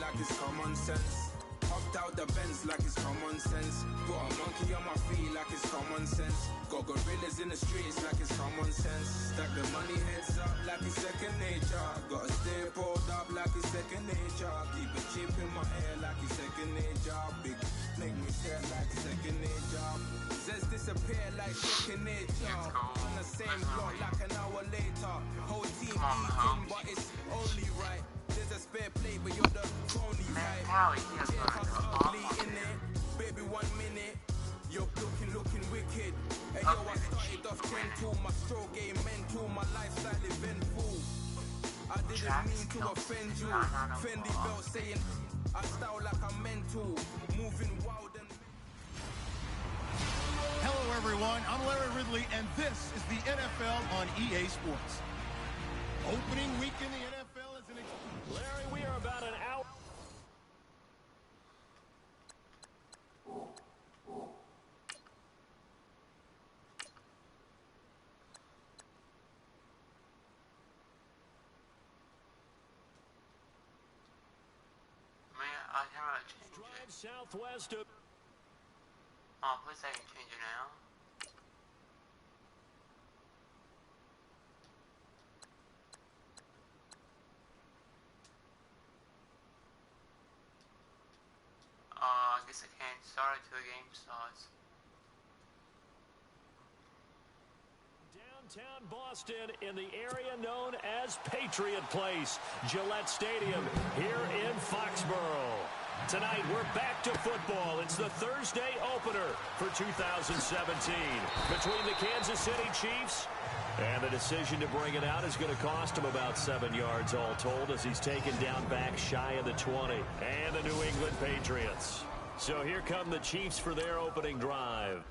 like it's common sense. Hopped out the Benz like it's common sense. Got a monkey on my feet like it's common sense. Got gorillas in the streets like it's common sense. Stack the money heads up like it's second nature. Gotta stay pulled up like it's second nature. Keep a chip in my ear like it's second nature. Big make me stare like second nature. Says disappear like second nature. On the same block like an hour later. Whole team eating but it's only right. There's a spare plate, but you're the phony type. Ugly in it, baby, 1 minute. You're looking wicked. And yo, I started off gentle. My stroke game mental, my lifestyle eventful. I didn't mean to offend you. Fendi belt saying I style like I'm mental. Moving wild and... Hello, everyone. I'm Larry Ridley, and this is the NFL on EA Sports. Opening week in the NFL is an... Larry, we are about an hour. I cannot change Drive it. southwest of... Oh, please I can change it now. I guess I can't start it till the game starts. Downtown Boston in the area known as Patriot Place, Gillette Stadium here in Foxborough. Tonight we're back to football. It's the Thursday opener for 2017 between the Kansas City Chiefs, and the decision to bring it out is going to cost him about 7 yards all told as he's taken down back shy of the 20, and the New England Patriots. So here come the Chiefs for their opening drive.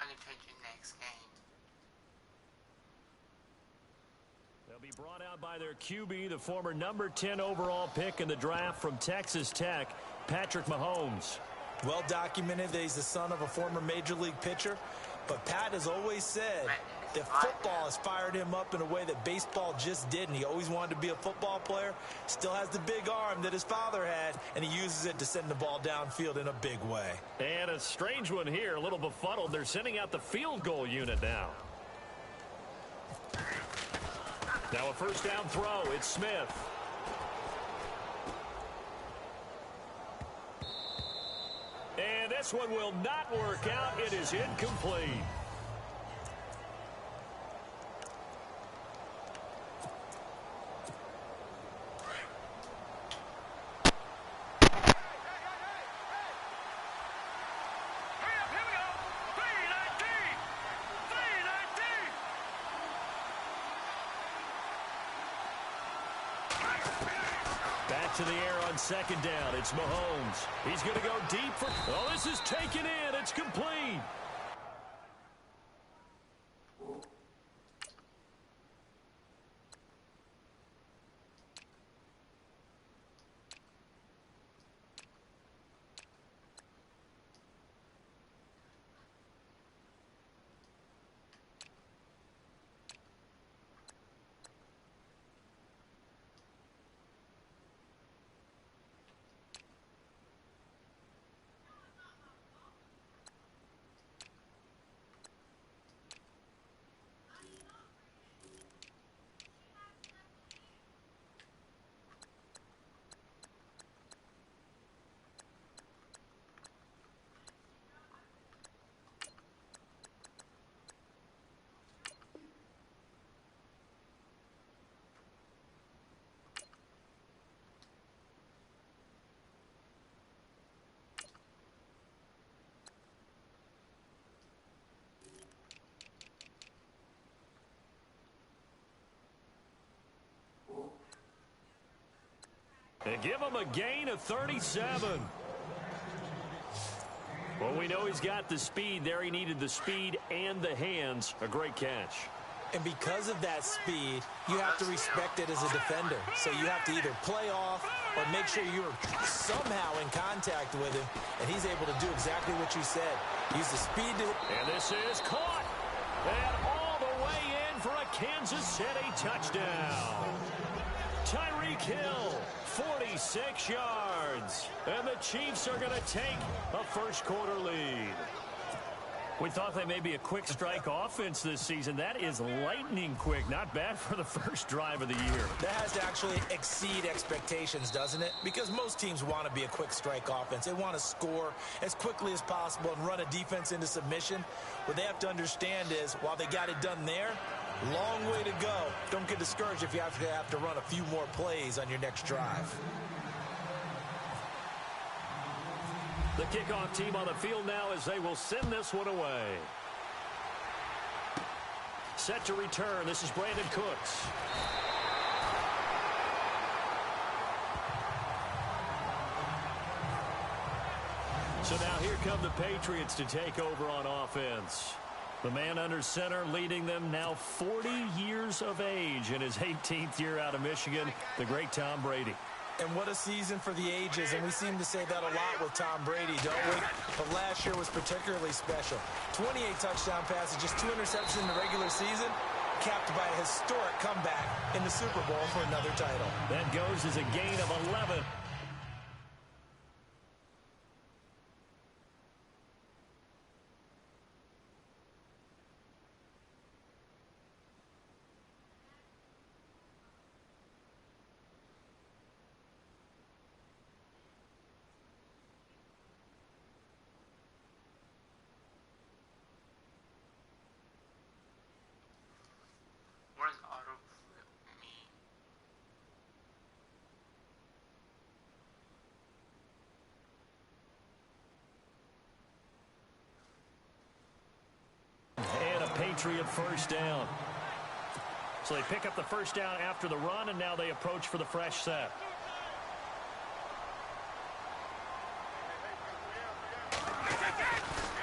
I can change it next game. They'll be brought out by their QB, the former number 10 overall pick in the draft from Texas Tech, Patrick Mahomes. Well documented that he's the son of a former major league pitcher, but Pat has always said that football has fired him up in a way that baseball just didn't. He always wanted to be a football player, still has the big arm that his father had, and he uses it to send the ball downfield in a big way. And a strange one here, a little befuddled. They're sending out the field goal unit now. Now a first down throw. It's Smith. And this one will not work out. It is incomplete. Back to the air on second down. It's Mahomes. He's going to go deep for... Oh, this is taken in. It's complete. And give him a gain of 37. Well, we know he's got the speed there. He needed the speed and the hands. A great catch. And because of that speed, you have to respect it as a defender. So you have to either play off or make sure you're somehow in contact with him, and he's able to do exactly what you said. Use the speed to... And this is caught. And all the way in for a Kansas City touchdown. Tyreek Hill, 46 yards. And the Chiefs are going to take a first-quarter lead. We thought they may be a quick strike offense this season. That is lightning quick. Not bad for the first drive of the year. That has to actually exceed expectations, doesn't it? Because most teams want to be a quick strike offense. They want to score as quickly as possible and run a defense into submission. What they have to understand is, while they got it done there, long way to go. Don't get discouraged if you have to run a few more plays on your next drive. The kickoff team on the field now as they will send this one away. Set to return. This is Brandon Cooks. So now here come the Patriots to take over on offense. The man under center leading them, now 40 years of age in his 18th year out of Michigan, the great Tom Brady. And what a season for the ages, and we seem to say that a lot with Tom Brady, don't we? But last year was particularly special. 28 touchdown passes, just 2 interceptions in the regular season, capped by a historic comeback in the Super Bowl for another title. That goes as a gain of 11. What does auto flip mean? And a Patriot first down. So they pick up the first down after the run, and now they approach for the fresh set.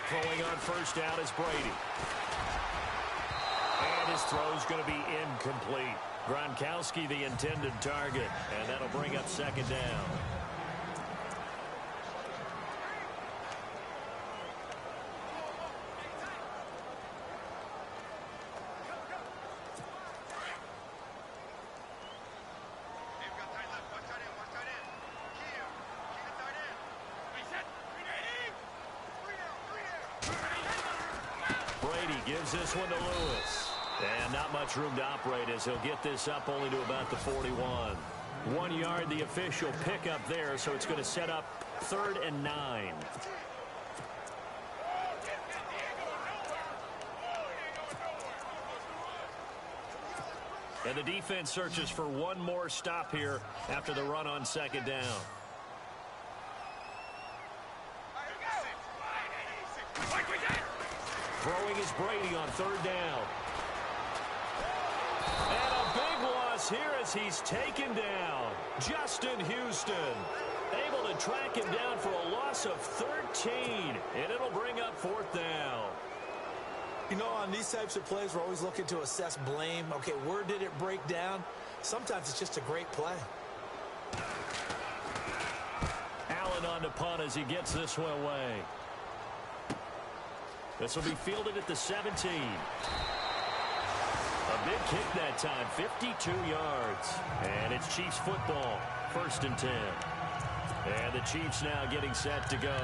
Throwing on first down is Brady. And his throw's going to be incomplete. Gronkowski the intended target, and that'll bring up second down. Brady gives this one to Lewis. And not much room to operate as he'll get this up only to about the 41. 1 yard, the official pickup there, so it's going to set up 3rd and 9. And the defense searches for one more stop here after the run on second down. Throwing is Brady on 3rd down. And a big loss here as he's taken down. Justin Houston able to track him down for a loss of 13. And it'll bring up 4th down. You know, on these types of plays, we're always looking to assess blame. Okay, where did it break down? Sometimes it's just a great play. Allen on the punt as he gets this one away. This will be fielded at the 17. A big kick that time, 52 yards. And it's Chiefs football, 1st and 10. And the Chiefs now getting set to go.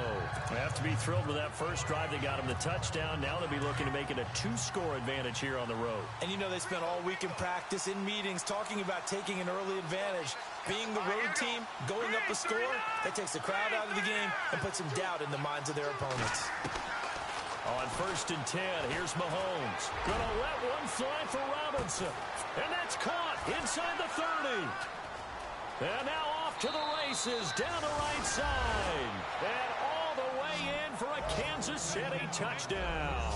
They have to be thrilled with that first drive. They got them the touchdown. Now they'll be looking to make it a 2-score advantage here on the road. And you know, they spent all week in practice, in meetings, talking about taking an early advantage. Being the road team, going up a score, that takes the crowd out of the game and puts some doubt in the minds of their opponents. On 1st and 10, here's Mahomes. Gonna let one fly for Robinson. And that's caught inside the 30. And now off to the races down the right side. And all the way in for a Kansas City touchdown.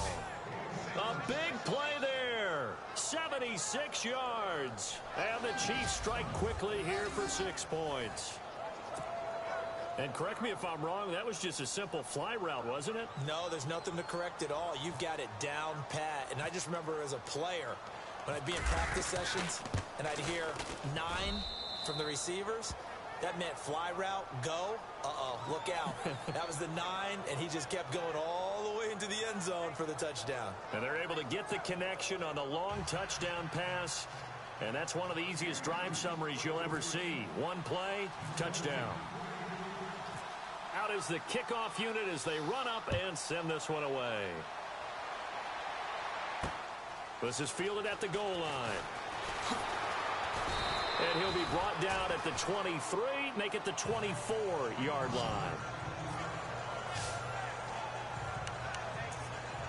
A big play there. 76 yards. And the Chiefs strike quickly here for 6 points. And correct me if I'm wrong, that was just a simple fly route, wasn't it? No, there's nothing to correct at all. You've got it down pat. And I just remember as a player, when I'd be in practice sessions and I'd hear 9 from the receivers, that meant fly route, go. Look out. That was the 9, and he just kept going all the way into the end zone for the touchdown. And they're able to get the connection on the long touchdown pass. And that's one of the easiest drive summaries you'll ever see. One play, touchdown. Out is the kickoff unit as they run up and send this one away. This is fielded at the goal line. And he'll be brought down at the 23, make it the 24-yard line.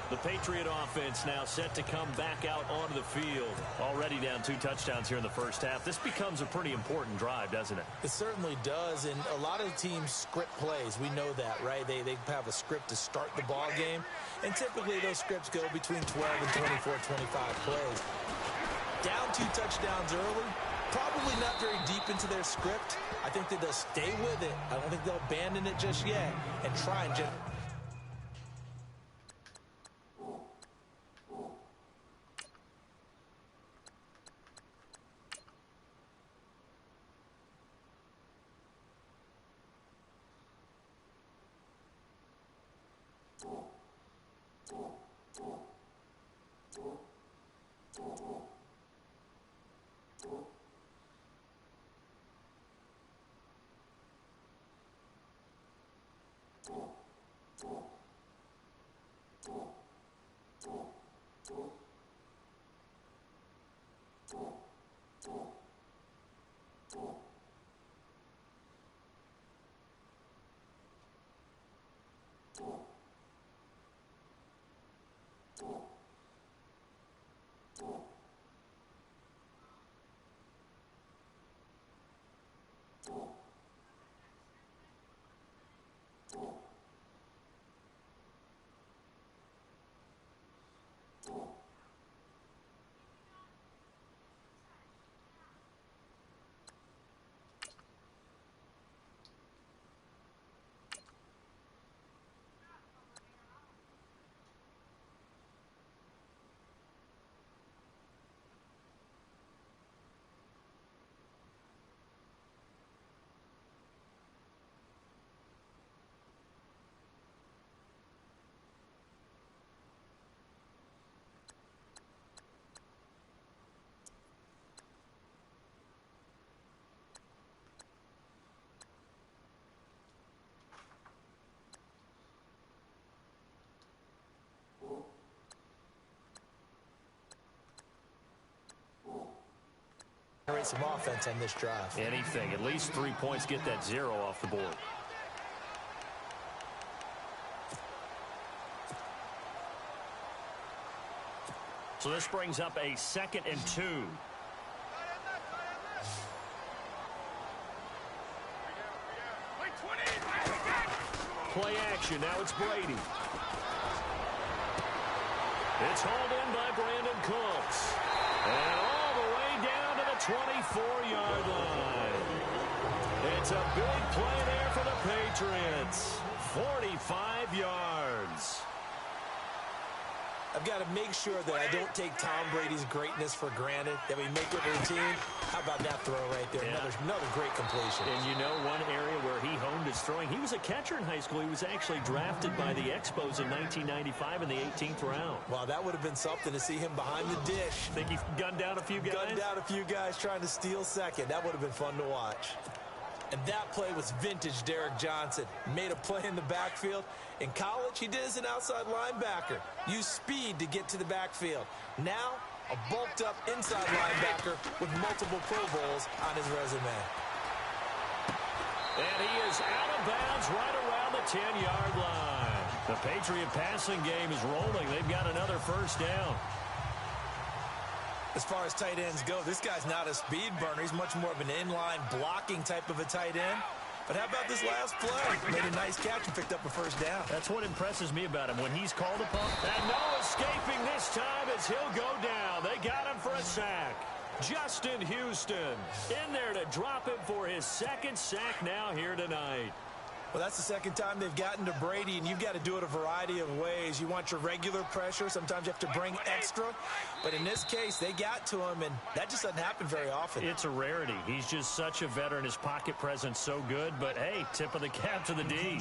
The Patriot offense now set to come back out onto the field. Already down 2 touchdowns here in the first half. This becomes a pretty important drive, doesn't it? It certainly does, and a lot of teams script plays. We know that, right? They have a script to start the ball game, and typically those scripts go between 12 and 24, 25 plays. Down 2 touchdowns early, probably not very deep into their script. I think that they'll stay with it. I don't think they'll abandon it just yet and try and just... generate some offense on this drive. Anything. At least 3 points, get that 0 off the board. So this brings up a 2nd and 2. Play action. Now it's Brady. It's hauled in by Brandon Cooks. And all the way down to the 24-yard line. It's a big play there for the Patriots. 45 yards. I've got to make sure that I don't take Tom Brady's greatness for granted, that we make it routine. How about that throw right there? Yeah. Another great completion. And you know one area where he honed his throwing, he was a catcher in high school. He was actually drafted by the Expos in 1995 in the 18th round. Wow, that would have been something to see him behind the dish. Think he gunned down a few guys? Gunned down a few guys trying to steal second. That would have been fun to watch. And that play was vintage Derek Johnson. Made a play in the backfield. In college, he did as an outside linebacker. Used speed to get to the backfield. Now, a bulked-up inside linebacker with multiple Pro Bowls on his resume. And he is out of bounds right around the 10-yard line. The Patriot passing game is rolling. They've got another first down. As far as tight ends go, this guy's not a speed burner. He's much more of an inline blocking type of a tight end. But how about this last play? Made a nice catch and picked up a first down. That's what impresses me about him when he's called upon. And no escaping this time as he'll go down. They got him for a sack. Justin Houston in there to drop him for his 2nd sack now here tonight. Well, that's the second time they've gotten to Brady, and you've got to do it a variety of ways. You want your regular pressure. Sometimes you have to bring extra. But in this case, they got to him, and that just doesn't happen very often. It's a rarity. He's just such a veteran. His pocket presence so good. But, hey, tip of the cap to the D.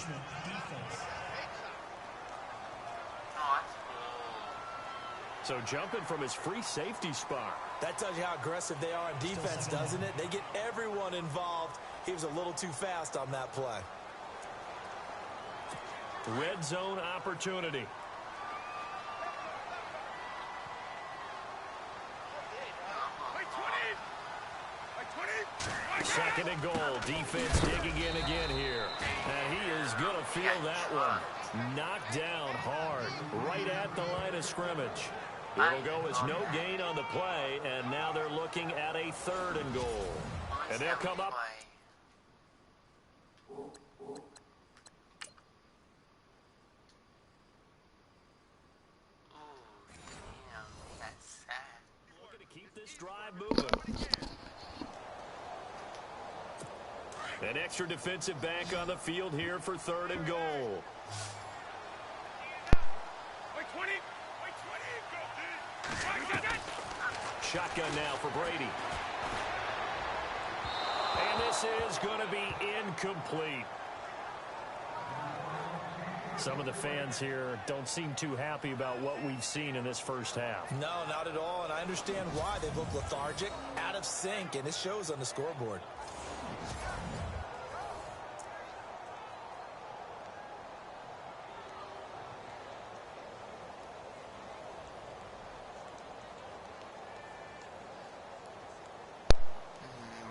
So jumping from his free safety spot. That tells you how aggressive they are on defense, doesn't it? They get everyone involved. He was a little too fast on that play. Red zone opportunity. Second and goal. Defense digging in again here. And he is going to feel that one. Knocked down hard. Right at the line of scrimmage. It'll go as no gain on the play. And now they're looking at a third and goal. And they'll come up. Looking to keep this drive moving. An extra defensive back on the field here for third and goal. Shotgun now for Brady. And this is going to be incomplete. Some of the fans here don't seem too happy about what we've seen in this first half. No, not at all, and I understand why. They look lethargic, out of sync, and it shows on the scoreboard.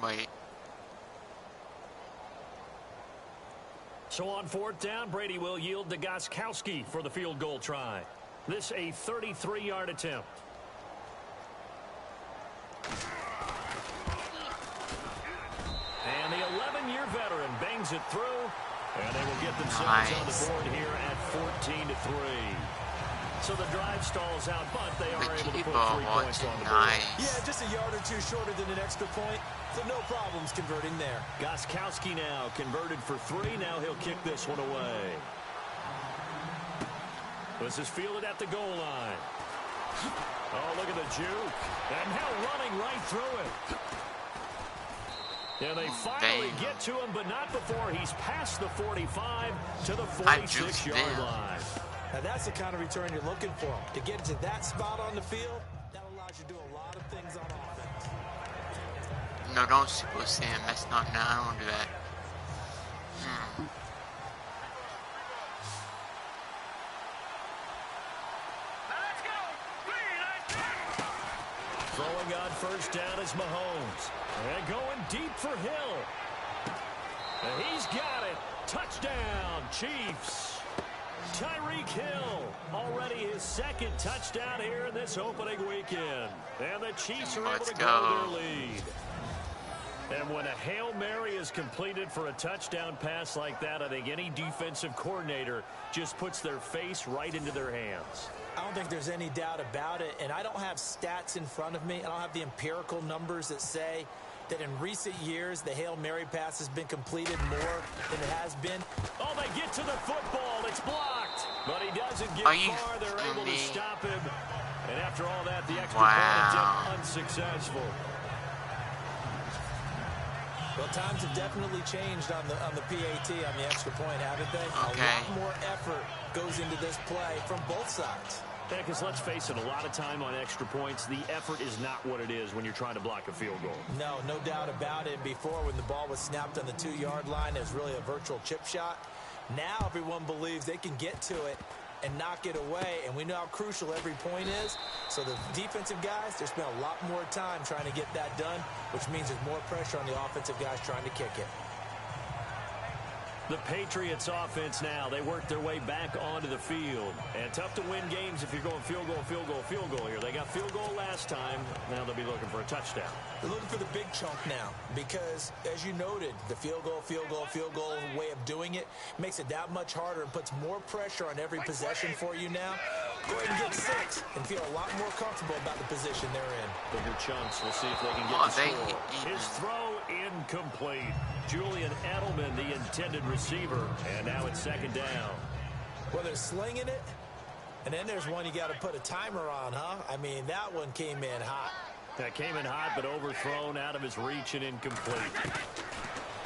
Wait. So on fourth down, Brady will yield to Gostkowski for the field goal try. This a 33-yard attempt. And the 11-year veteran bangs it through, and they will get themselves on the board here at 14-3. So the drive stalls out, but they are able to put 3 points on the board. Yeah, just a yard or two shorter than an extra point, so no problems converting there. Gostkowski now converted for 3. Now he'll kick this one away. This is fielded at the goal line. Oh, look at the juke. And now running right through it. And they finally get to him, but not before he's past the 45 to the 46-yard line. Now that's the kind of return you're looking for. To get to that spot on the field, that allows you to do a lot of things on offense. No, don't super Sam. That's not. No, I don't want to do that. Throwing on first down is Mahomes. And going deep for Hill. And he's got it. Touchdown, Chiefs. Tyreek Hill, already his second touchdown here in this opening weekend. And the Chiefs are able to grow their lead. And when a Hail Mary is completed for a touchdown pass like that, I think any defensive coordinator just puts their face right into their hands. I don't think there's any doubt about it, and I don't have stats in front of me. I don't have the empirical numbers that say that in recent years the Hail Mary pass has been completed more than it has been. Oh, they get to the football. It's blocked. But he doesn't get far. They're able to stop him. And after all that, the extra point attempt unsuccessful. Well, times have definitely changed on the PAT, on the extra point, haven't they? Okay. A lot more effort goes into this play from both sides. Yeah, because let's face it, a lot of time on extra points, the effort is not what it is when you're trying to block a field goal. No, no doubt about it. Before, when the ball was snapped on the 2-yard line, it was really a virtual chip shot. Now everyone believes they can get to it and knock it away, and we know how crucial every point is. So the defensive guys, they spend a lot more time trying to get that done, which means there's more pressure on the offensive guys trying to kick it. The Patriots offense now, they work their way back onto the field. And tough to win games if you're going field goal, field goal, field goal here. They got field goal last time. Now they'll be looking for a touchdown. They're looking for the big chunk now because, as you noted, the field goal way of doing it makes it that much harder and puts more pressure on every possession for you now. Go ahead and get 6 and feel a lot more comfortable about the position they're in. Bigger chunks. We'll see if they can get the score. His throw incomplete. Julian Edelman, the intended receiver, and now it's second down. Well, they're slinging it, and then there's one you got to put a timer on, huh? I mean, that one came in hot. That came in hot, but overthrown, out of his reach, and incomplete.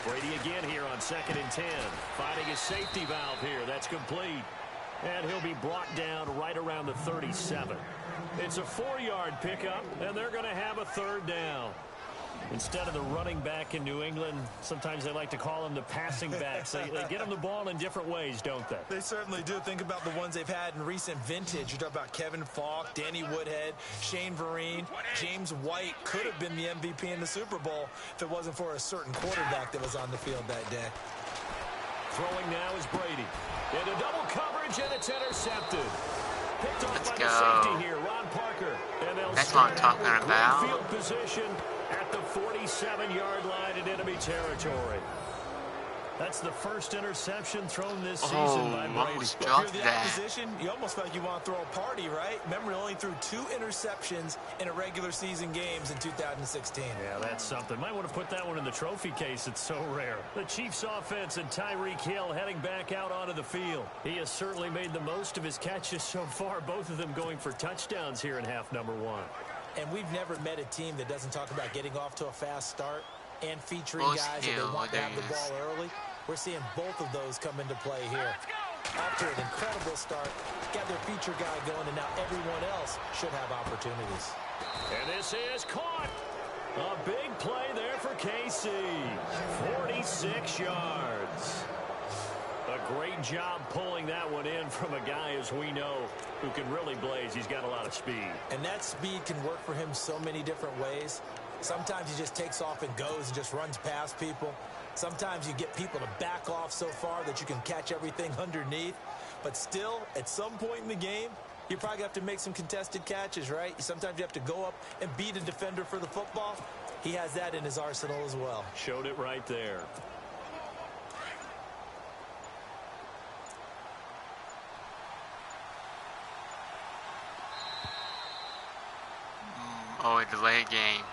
Brady again here on 2nd and 10. Finding his safety valve here. That's complete. And he'll be brought down right around the 37. It's a 4-yard pickup, and they're going to have a third down. Instead of the running back in New England, sometimes they like to call them the passing backs. They get them the ball in different ways, don't they? They certainly do. Think about the ones they've had in recent vintage. You talk about Kevin Falk, Danny Woodhead, Shane Vereen, James White could have been the MVP in the Super Bowl if it wasn't for a certain quarterback that was on the field that day. Throwing now is Brady. Into double coverage, and it's intercepted. Picked off Let's by go. the safety here, Ron Parker. And That's what I'm talking about. Field position at the 47-yard line in enemy territory. That's the first interception thrown this season by Brady. Almost If dropped you're the that. opposition, you almost feel like you want to throw a party, right? Remember, he only threw 2 interceptions in a regular season games in 2016. Yeah, that's something. Might want to put that one in the trophy case. It's so rare. The Chiefs offense and Tyreek Hill heading back out onto the field. He has certainly made the most of his catches so far, both of them going for touchdowns here in half number 1. And we've never met a team that doesn't talk about getting off to a fast start and featuring Most guys that they Hill, want to there have the he is. ball early. We're seeing both of those come into play here. After an incredible start, got their feature guy going, and now everyone else should have opportunities. And this is caught. A big play there for KC. 46 yards. A great job pulling that one in from a guy, as we know, who can really blaze. He's got a lot of speed. And that speed can work for him so many different ways. Sometimes he just takes off and goes and just runs past people. Sometimes you get people to back off so far that you can catch everything underneath. But still, at some point in the game, you probably have to make some contested catches, right? Sometimes you have to go up and beat a defender for the football. He has that in his arsenal as well. Showed it right there. Oh, a delay game.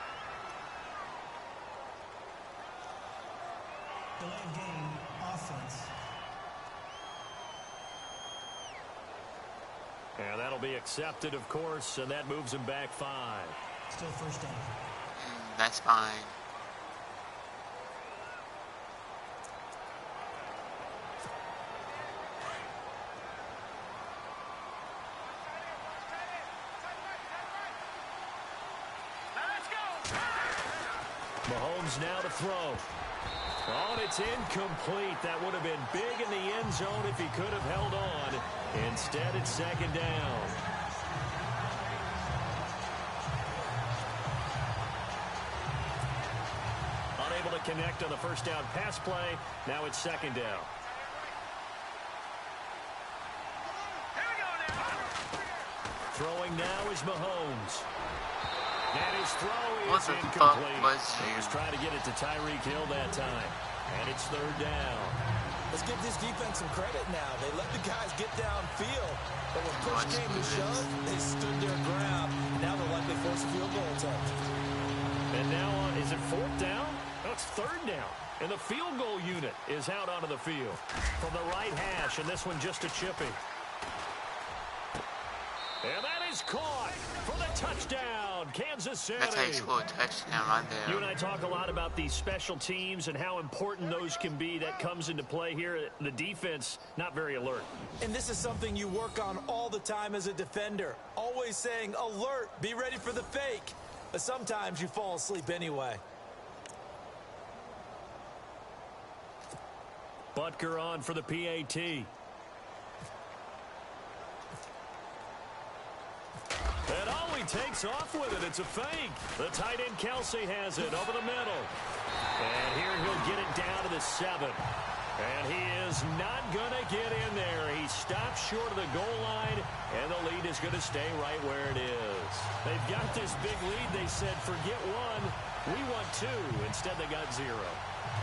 Delayed game, offense. And that'll be accepted, of course, and that moves him back 5. Still first down. That's fine. Mahomes now to throw. Oh, and it's incomplete. That would have been big in the end zone if he could have held on. Instead, it's second down. Unable to connect on the first down pass play. Now it's second down. Throwing now is Mahomes. And his throw is incomplete. He was trying to get it to Tyreek Hill that time. And it's third down. Let's give this defense some credit now. They let the guys get downfield. But when push came to shove, they stood their ground. Now they'll likely force a field goal attempt. And now, is it fourth down? No, it's third down. And the field goal unit is out onto the field. From the right hash, and this one just a chipping. And that is caught for the touchdown, Kansas City. That's how you score a touchdown right there. You and I talk a lot about these special teams and how important those can be. That comes into play here. The defense, not very alert. And this is something you work on all the time as a defender. Always saying, alert, be ready for the fake. But sometimes you fall asleep anyway. Butker on for the PAT. And oh, he takes off with it. It's a fake. The tight end Kelsey has it over the middle. And here he'll get it down to the 7. And he is not going to get in there. He stops short of the goal line, and the lead is going to stay right where it is. They've got this big lead. They said, forget 1. We want 2. Instead, they got 0.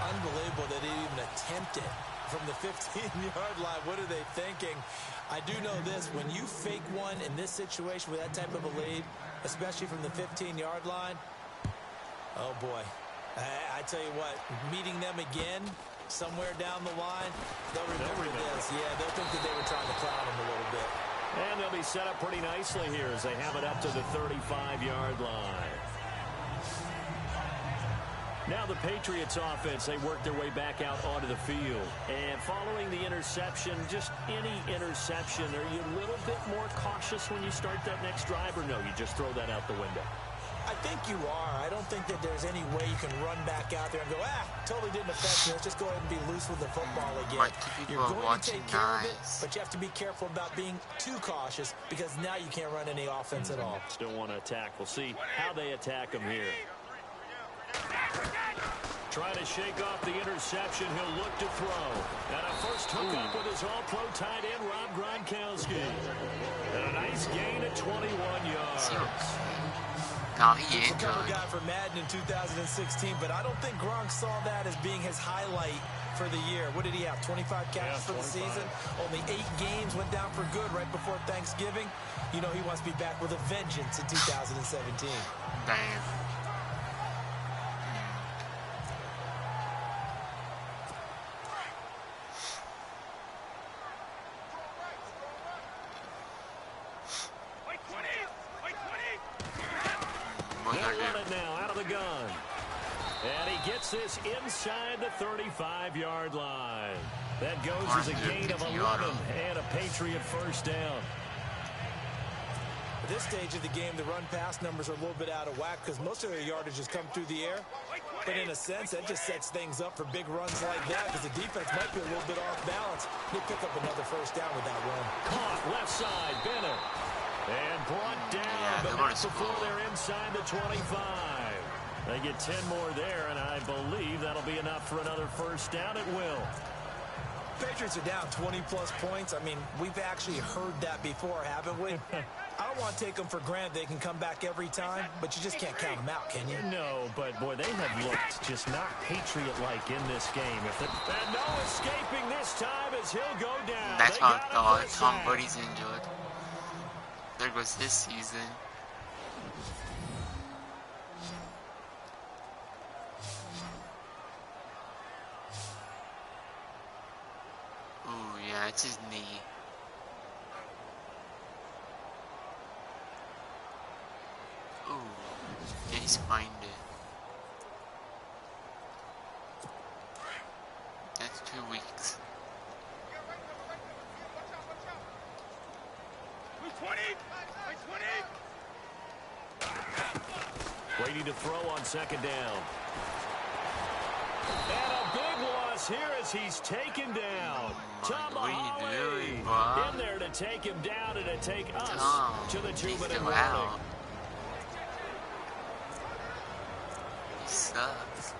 Unbelievable that they even attempted from the 15-yard line. What are they thinking? I do know this. When you fake one in this situation with that type of a lead, especially from the 15-yard line, oh, boy, I tell you what, meeting them again somewhere down the line, they'll remember this. Yeah, they'll think that they were trying to clown him a little bit. And they'll be set up pretty nicely here as they have it up to the 35-yard line. Now the Patriots offense, they work their way back out onto the field. And following the interception, just any interception, are you a little bit more cautious when you start that next drive, or no, you just throw that out the window? I think you are. I don't think that there's any way you can run back out there and go, totally didn't affect me. Let's just go ahead and be loose with the football again. You're going to take care of it, but you have to be careful about being too cautious because now you can't run any offense at all. Still want to attack. We'll see how they attack him here. Trying to shake off the interception. He'll look to throw. And a first hookup with his all-pro tight end, Rob Gronkowski. And a nice gain at 21 yards. No, he He's a injured. cover guy for Madden in 2016, but I don't think Gronk saw that as being his highlight for the year. What did he have, 25 catches for the season? Only 8 games, went down for good right before Thanksgiving. You know he wants to be back with a vengeance in 2017. Damn. This inside the 35-yard line. That goes as a gain of 11 and a Patriot first down. At this stage of the game, the run-pass numbers are a little bit out of whack because most of their yardage has come through the air. But in a sense, that just sets things up for big runs like that because the defense might be a little bit off balance. They pick up another first down with that run. Caught left side, Bennett. And brought down, but not before they're inside the 25. They get 10 more there, and I believe that'll be enough for another first down. It will. Patriots are down 20-plus points. I mean, we've actually heard that before, haven't we? I don't want to take them for granted they can come back every time, but you just can't count them out, can you? No, but, boy, they have looked just not Patriot-like in this game. And no escaping this time as he'll go down. That's how I thought. Tom Brady's injured. There goes his season. Yeah, it's his knee. Ooh, yeah, he spined it. That's 2 weeks. Waiting to throw on second down. And a big loss here as he's taken down. Tom in there to take him down and to take us to the 2-minute warning. He sucks.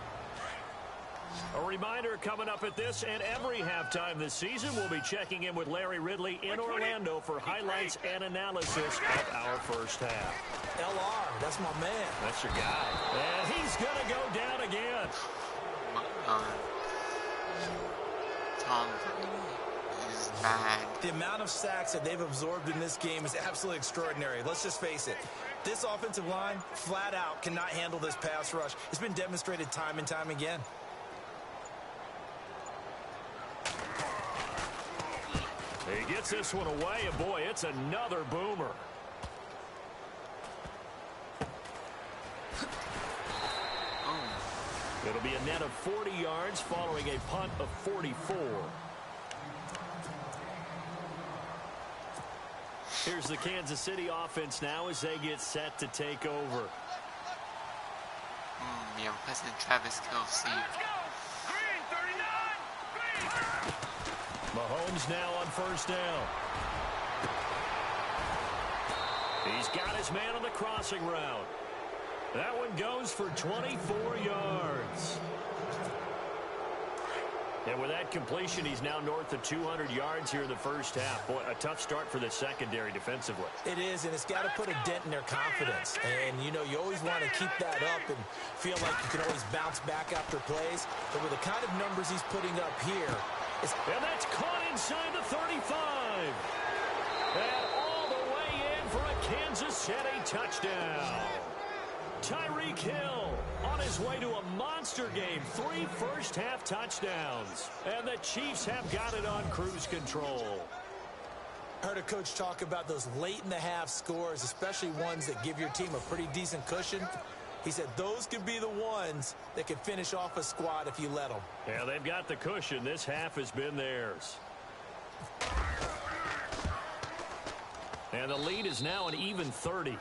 A reminder coming up at this and every halftime this season, we'll be checking in with Larry Ridley in Orlando for highlights and analysis of our first half. LR, that's my man. That's your guy. And he's going to go down again. Tom is bad. The amount of sacks that they've absorbed in this game is absolutely extraordinary. Let's just face it. This offensive line, flat out, cannot handle this pass rush. It's been demonstrated time and time again. He gets this one away, and boy, it's another boomer. It'll be a net of 40 yards following a punt of 44. Here's the Kansas City offense now as they get set to take over. Yeah, I'm pressing Travis Kelce. Mahomes now on first down. He's got his man on the crossing route. That one goes for 24 yards. And with that completion, he's now north of 200 yards here in the first half. Boy, a tough start for the secondary defensively. It is, and it's got to put a dent in their confidence. And, you know, you always want to keep that up and feel like you can always bounce back after plays. But with the kind of numbers he's putting up here, and that's caught inside the 35. And all the way in for a Kansas City touchdown. Tyreek Hill on his way to a monster game. 3 first-half touchdowns. And the Chiefs have got it on cruise control. I heard a coach talk about those late-in-the-half scores, especially ones that give your team a pretty decent cushion. He said those could be the ones that can finish off a squad if you let them. Yeah, they've got the cushion. This half has been theirs. And the lead is now an even 30.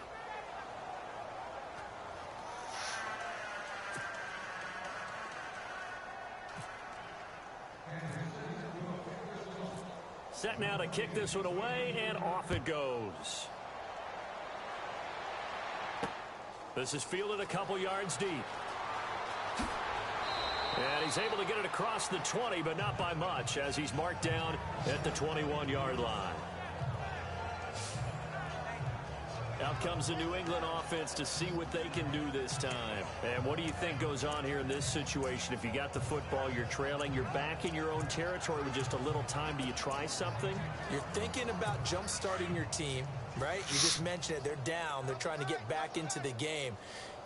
Set now to kick this one away, and off it goes. This is fielded a couple yards deep. And he's able to get it across the 20, but not by much, as he's marked down at the 21-yard line. Out comes the New England offense to see what they can do this time. And what do you think goes on here in this situation? If you got the football, you're trailing, you're back in your own territory with just a little time. Do you try something? You're thinking about jump-starting your team, right? You just mentioned it. They're down. They're trying to get back into the game.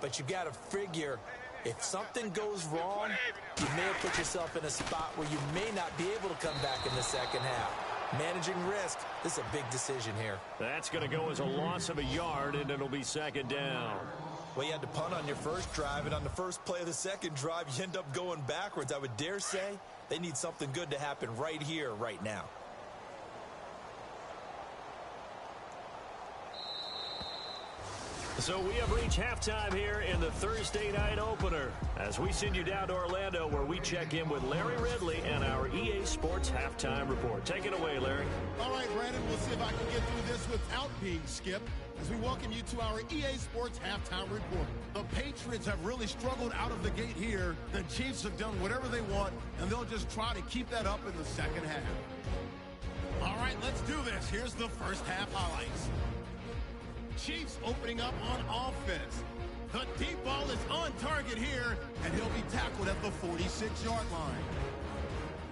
But you got to figure, if something goes wrong, you may have put yourself in a spot where you may not be able to come back in the second half. Managing risk, this is a big decision here. That's going to go as a loss of a yard, and it'll be second down. Well, you had to punt on your first drive, and on the first play of the second drive, you end up going backwards. I would dare say they need something good to happen right here, right now. So we have reached halftime here in the Thursday night opener as we send you down to Orlando, where we check in with Larry Ridley and our EA Sports halftime report. Take it away, Larry. All right, Brandon, we'll see if I can get through this without being skipped as we welcome you to our EA Sports halftime report. The Patriots have really struggled out of the gate here. The Chiefs have done whatever they want, and they'll just try to keep that up in the second half. All right, let's do this. Here's the first half highlights. Chiefs opening up on offense. The deep ball is on target here, and he'll be tackled at the 46-yard line.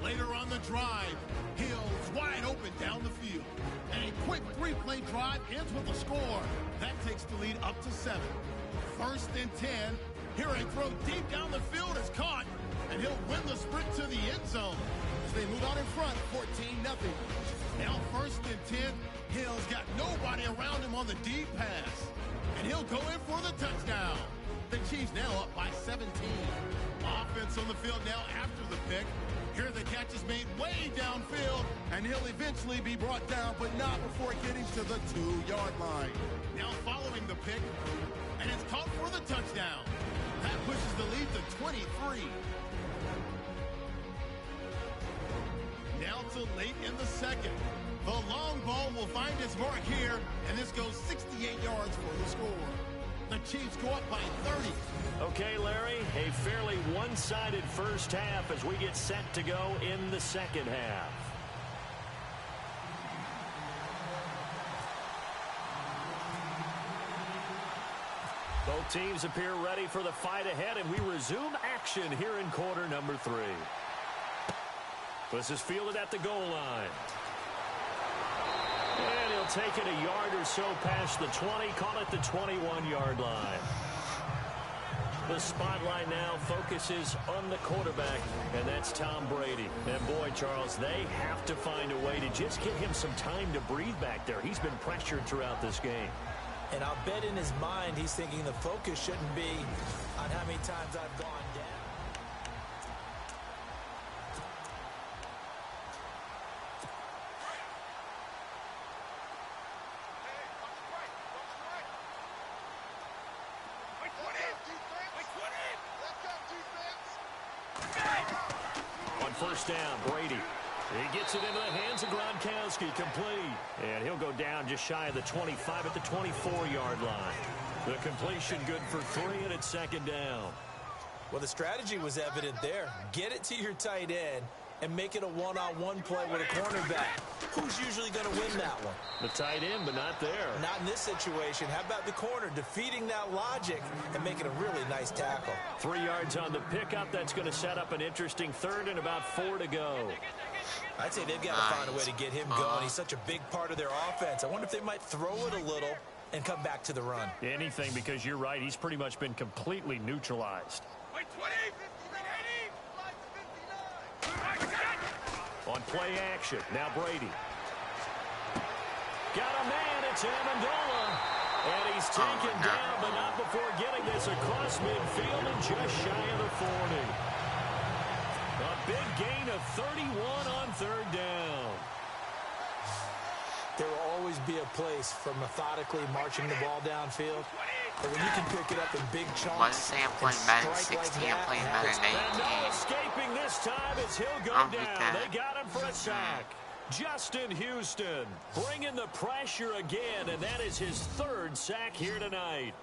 Later on the drive, Hill's wide open down the field. And a quick 3-play drive ends with a score. That takes the lead up to 7. First and 10. Here a throw deep down the field is caught, and he'll win the sprint to the end zone as they move out in front, 14-0. Now first and 10. Hill's got nobody around him on the deep pass. And he'll go in for the touchdown. The Chiefs now up by 17. Offense on the field now after the pick. Here the catch is made way downfield, and he'll eventually be brought down, but not before getting to the 2-yard line. Now following the pick, and it's caught for the touchdown. That pushes the lead to 23. Now to late in the second. The long ball will find its mark here, and this goes 68 yards for the score. The Chiefs go up by 30. Okay, Larry, a fairly one-sided first half as we get set to go in the second half. Both teams appear ready for the fight ahead, and we resume action here in quarter number 3. This is fielded at the goal line. And he'll take it a yard or so past the 20, call it the 21-yard line. The spotlight now focuses on the quarterback, and that's Tom Brady. And boy, Charles, they have to find a way to just give him some time to breathe back there. He's been pressured throughout this game. And I'll bet in his mind he's thinking the focus shouldn't be on how many times I've gone down. First down, Brady. He gets it into the hands of Gronkowski, complete. And he'll go down just shy of the 25 at the 24-yard line. The completion good for 3, and it's second down. Well, the strategy was evident there. Get it to your tight end and make it a one-on-one play with a cornerback. Who's usually going to win that one? The tight end, but not there. Not in this situation. How about the corner defeating that logic and making a really nice tackle? 3 yards on the pickup. That's going to set up an interesting third and about 4 to go. I'd say they've got to find a way to get him going. He's such a big part of their offense. I wonder if they might throw it a little and come back to the run. Anything, because you're right. He's pretty much been completely neutralized. On play action, now Brady. Got a man, it's Amendola. And he's taken down, but not before getting this across midfield and just shy of the 40. A big gain of 31 on third down. There will always be a place for methodically marching the ball downfield. But when you can pick it up in big chunks, why is I'm playing Madden 16 and playing Madden 18? And no escaping this time as he'll go down. They got him for a sack. Justin Houston bringing the pressure again, and that is his third sack here tonight.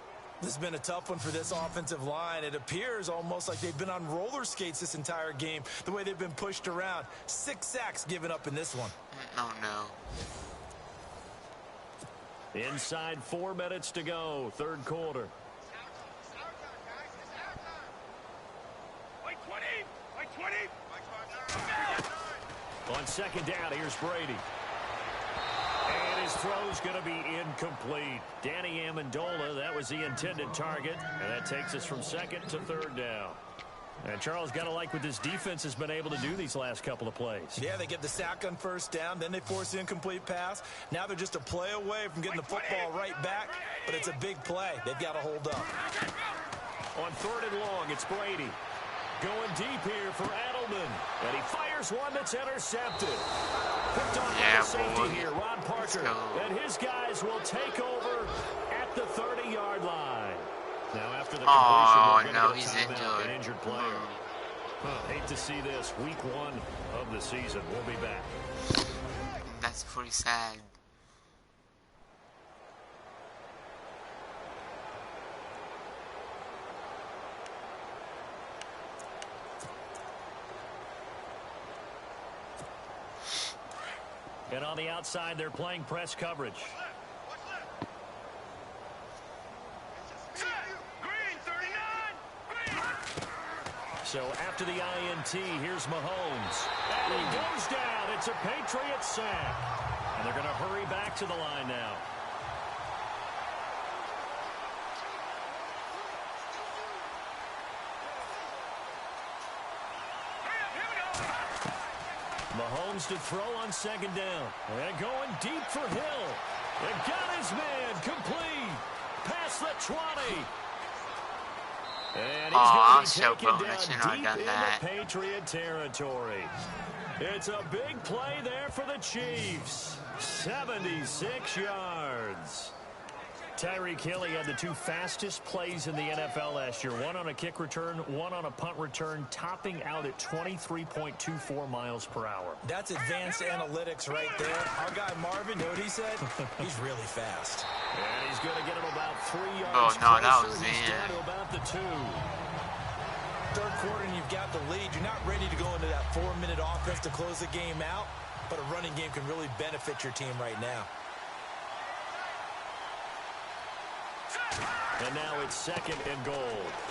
This has been a tough one for this offensive line. It appears almost like they've been on roller skates this entire game, the way they've been pushed around. 6 sacks given up in this one. Oh, no. Inside 4 minutes to go, third quarter. On second down, here's Brady. And his throw's going to be incomplete. Danny Amendola, that was the intended target. And that takes us from second to third down. And Charles, got to like what this defense has been able to do these last couple of plays. Yeah, they get the sack on first down, then they force the incomplete pass. Now they're just a play away from getting the football right back, but it's a big play. They've got to hold up. On third and long, it's Brady. Going deep here for Edelman. And he fires one that's intercepted. Picked on by the safety here, Ron Parker. And his guys will take over at the 30-yard line. Now after the completion, no, he's injured. An injured player. Hate to see this. Week 1 of the season. We'll be back. That's pretty sad. And on the outside, they're playing press coverage. So after the INT, here's Mahomes. And he goes down. It's a Patriots sack. And they're going to hurry back to the line now. Mahomes to throw on second down. And going deep for Hill. And got his man complete. Past the 20. And he's going to be taken down deep into Patriot territory. It's a big play there for the Chiefs. 76 yards. Tyreek Hill, he had the 2 fastest plays in the NFL last year. One on a kick return, one on a punt return, topping out at 23.24 miles per hour. That's advanced analytics right there. Our guy Marvin, you know what he said? He's really fast. And he's going to get him about 3 yards. Oh, no, closer. that was He's down to about the 2. Third quarter and you've got the lead. You're not ready to go into that 4-minute offense to close the game out, but a running game can really benefit your team right now. And now it's second and goal.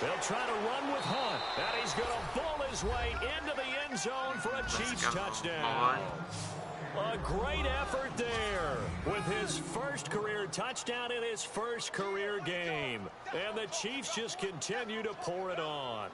They'll try to run with Hunt. And he's going to bull his way into the end zone for a Chiefs touchdown. A great effort there with his first career touchdown in his first career game. And the Chiefs just continue to pour it on.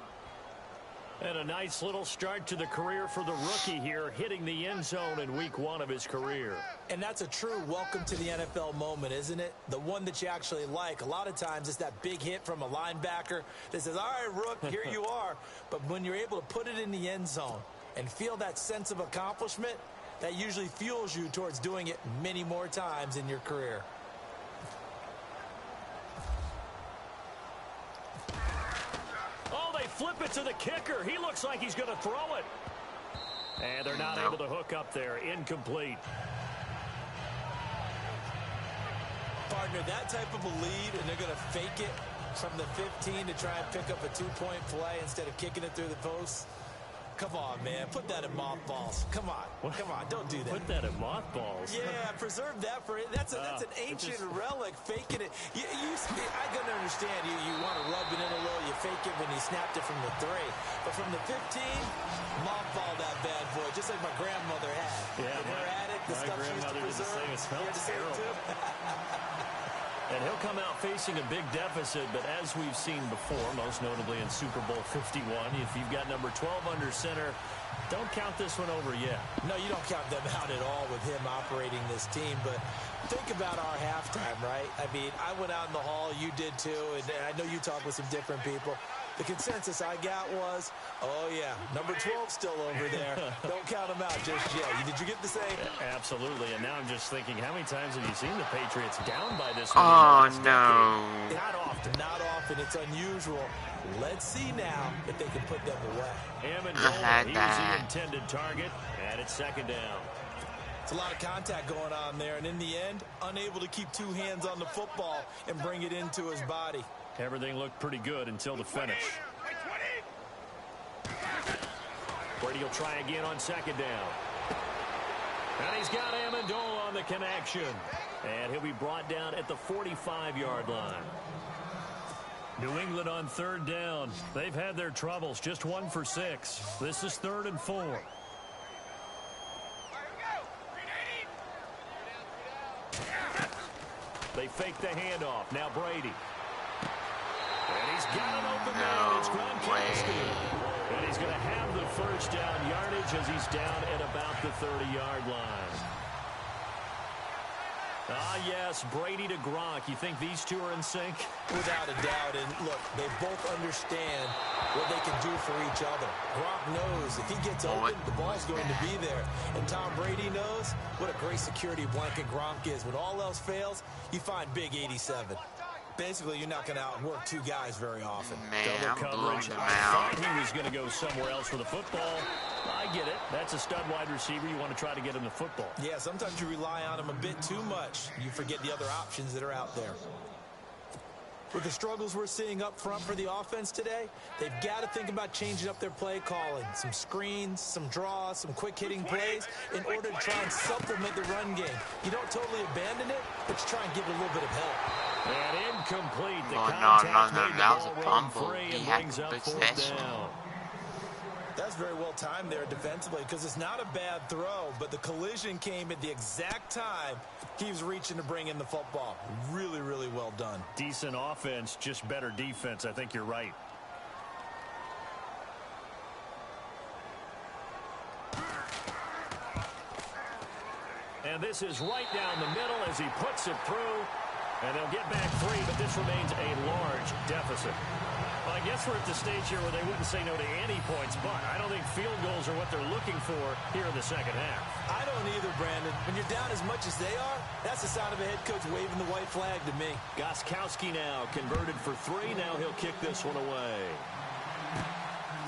And a nice little start to the career for the rookie here, hitting the end zone in week 1 of his career. And that's a true welcome to the NFL moment, isn't it? The one that you actually like. A lot of times it's that big hit from a linebacker that says, all right, Rook, here you are. But when you're able to put it in the end zone and feel that sense of accomplishment, that usually fuels you towards doing it many more times in your career. Flip it to the kicker. He looks like he's going to throw it. And they're not able to hook up there. Incomplete. Partner, that type of a lead, and they're going to fake it from the 15 to try and pick up a 2-point play instead of kicking it through the post. Come on, man. Put that in mothballs. Come on. Come on. Don't do that. Put that in mothballs? Yeah, preserve that for it. That's an ancient relic, faking it. I can understand you want to rub it in a little. You fake it when you snapped it from the 3. But from the 15, mothball that bad boy, just like my grandmother had. Yeah, her had it. The stuff she used to preserve. It smells terrible. And he'll come out facing a big deficit, but as we've seen before, most notably in Super Bowl 51, if you've got number 12 under center, don't count this one over yet. No, you don't count them out at all with him operating this team, but think about our halftime, right? I mean, I went out in the hall, you did too, and I know you talked with some different people. The consensus I got was, oh, yeah, number 12 still over there. Don't count him out just yet. Did you get the same? Absolutely, and now I'm just thinking, how many times have you seen the Patriots down by this many? Oh, no. Not often. Not often. It's unusual. Let's see now if they can put them away. Amendola, he was the intended target, and it's second down. It's a lot of contact going on there, and in the end, unable to keep two hands on the football and bring it into his body. Everything looked pretty good until the finish. Brady will try again on second down. And he's got Amendola on the connection. And he'll be brought down at the 45-yard line. New England on third down. They've had their troubles. Just 1 for 6. This is 3rd and 4. They fake the handoff. Now Brady. And he's got an open man. It's Gronkowski. And he's going to have the first down yardage as he's down at about the 30-yard line. Ah, yes, Brady to Gronk. You think these two are in sync? Without a doubt. And look, they both understand what they can do for each other. Gronk knows if he gets open, the ball's going to be there. And Tom Brady knows what a great security blanket Gronk is. When all else fails, you find big 87. Basically, you're not going to outwork two guys very often. Man, double coverage. I thought he was going to go somewhere else for the football. I get it. That's a stud wide receiver. You want to try to get him the football. Yeah, sometimes you rely on him a bit too much. You forget the other options that are out there. With the struggles we're seeing up front for the offense today, they've got to think about changing up their play calling. Some screens, some draws, some quick-hitting plays in order to try and supplement the run game. You don't totally abandon it, but you try and give it a little bit of help. And incomplete. The no, that was a fumble. He had good possession. That's very well timed there defensively because it's not a bad throw, but the collision came at the exact time he was reaching to bring in the football. Really, really well done. Decent offense, just better defense. I think you're right. And this is right down the middle as he puts it through. And they'll get back 3, but this remains a large deficit. Well, I guess we're at the stage here where they wouldn't say no to any points, but I don't think field goals are what they're looking for here in the second half. I don't either, Brandon. When you're down as much as they are, that's the sound of a head coach waving the white flag to me. Gronkowski now converted for 3. Now he'll kick this one away.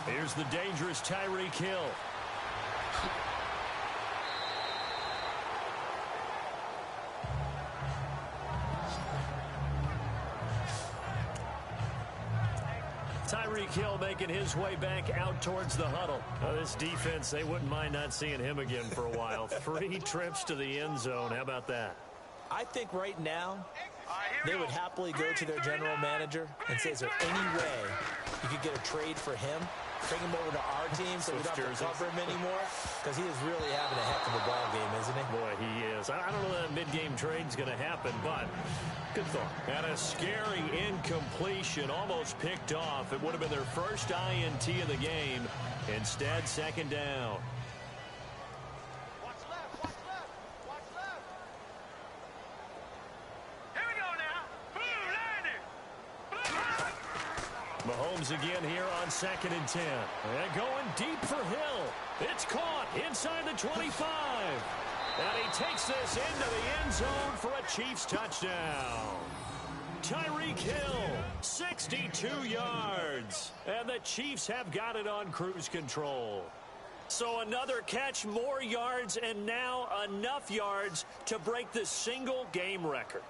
Here's the dangerous Tyreek Hill. Tyreek Hill making his way back out towards the huddle. This defense, they wouldn't mind not seeing him again for a while. 3 trips to the end zone. How about that? I think right now they would happily go to their general manager and say, is there any way you could get a trade for him? Bring him over to our team so we don't have to cover him anymore? Because he is really having a heck of a ball game, isn't he? Boy, he is. I don't know that mid-game trade's going to happen, but good thought. And a scary incompletion, almost picked off. It would have been their first INT of the game. Instead, second down. Mahomes again here on 2nd and 10. And going deep for Hill. It's caught inside the 25. And he takes this into the end zone for a Chiefs touchdown. Tyreek Hill, 62 yards. And the Chiefs have got it on cruise control. So another catch, more yards, and now enough yards to break the single game record.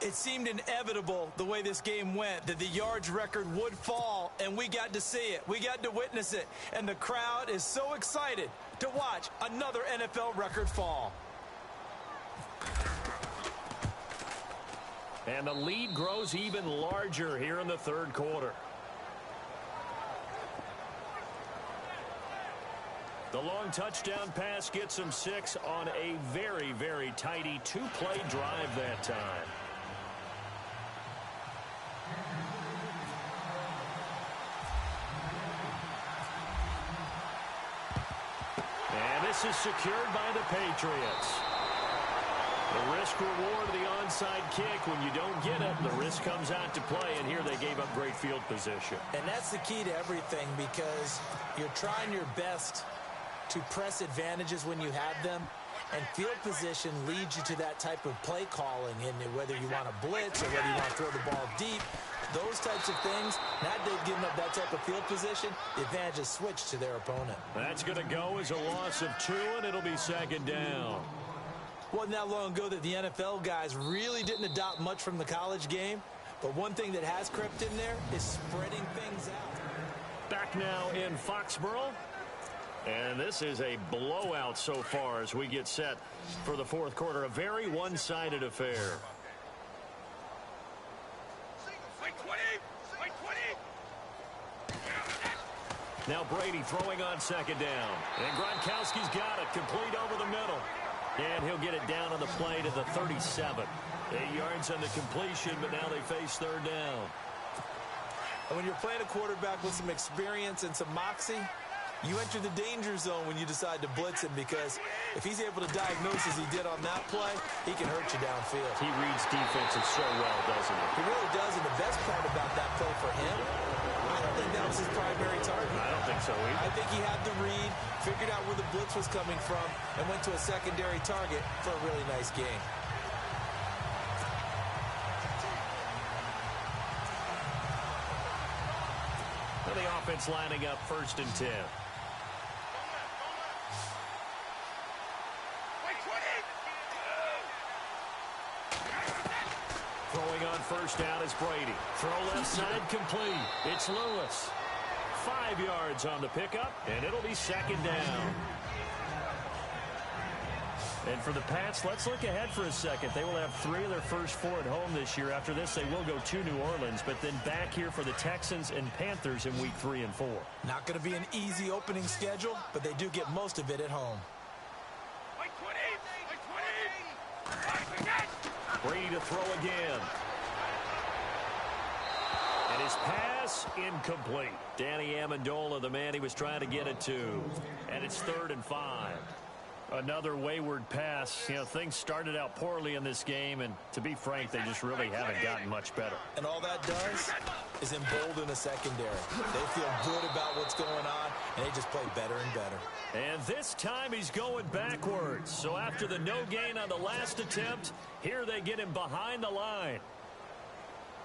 It seemed inevitable the way this game went that the yards record would fall, and we got to see it. We got to witness it, and the crowd is so excited to watch another NFL record fall. And the lead grows even larger here in the third quarter. The long touchdown pass gets him 6 on a very, very tidy 2-play drive that time. this is secured by the Patriots. The risk-reward of the onside kick, when you don't get it, the risk comes out to play, and here they gave up great field position. And that's the key to everything, because you're trying your best to press advantages when you have them, and field position leads you to that type of play calling, and whether you want to blitz or whether you want to throw the ball deep, those types of things, now they've given up that type of field position, the advantage is switched to their opponent. That's going to go as a loss of 2, and it'll be second down. Wasn't that long ago that the NFL guys really didn't adopt much from the college game, but one thing that has crept in there is spreading things out. Back now in Foxborough, and this is a blowout so far as we get set for the fourth quarter. A very one-sided affair. Now Brady throwing on second down. And Gronkowski's got it, complete over the middle. And he'll get it down on the play to the 37. 8 yards on the completion, but now they face third down. And when you're playing a quarterback with some experience and some moxie, you enter the danger zone when you decide to blitz him, because if he's able to diagnose as he did on that play, he can hurt you downfield. He reads defenses so well, doesn't he? He really does, and the best part about that play for him, I don't think that was his primary target. I don't think so either. I think he had the read, figured out where the blitz was coming from, and went to a secondary target for a really nice game. Well, the offense lining up 1st and 10. Throwing on first down is Brady. Throw left side complete. It's Lewis. 5 yards on the pickup, and it'll be second down. And for the Pats, let's look ahead for a second. They will have 3 of their first 4 at home this year. After this, they will go to New Orleans, but then back here for the Texans and Panthers in week 3 and 4. Not going to be an easy opening schedule, but they do get most of it at home. Brady to throw again. And his pass incomplete. Danny Amendola, the man he was trying to get it to. And it's 3rd and 5. Another wayward pass. You know, things started out poorly in this game, and to be frank, they just really haven't gotten much better. And all that does is embolden a secondary. They feel good about what's going on, and they just play better and better. And this time he's going backwards. So after the no gain on the last attempt, here they get him behind the line.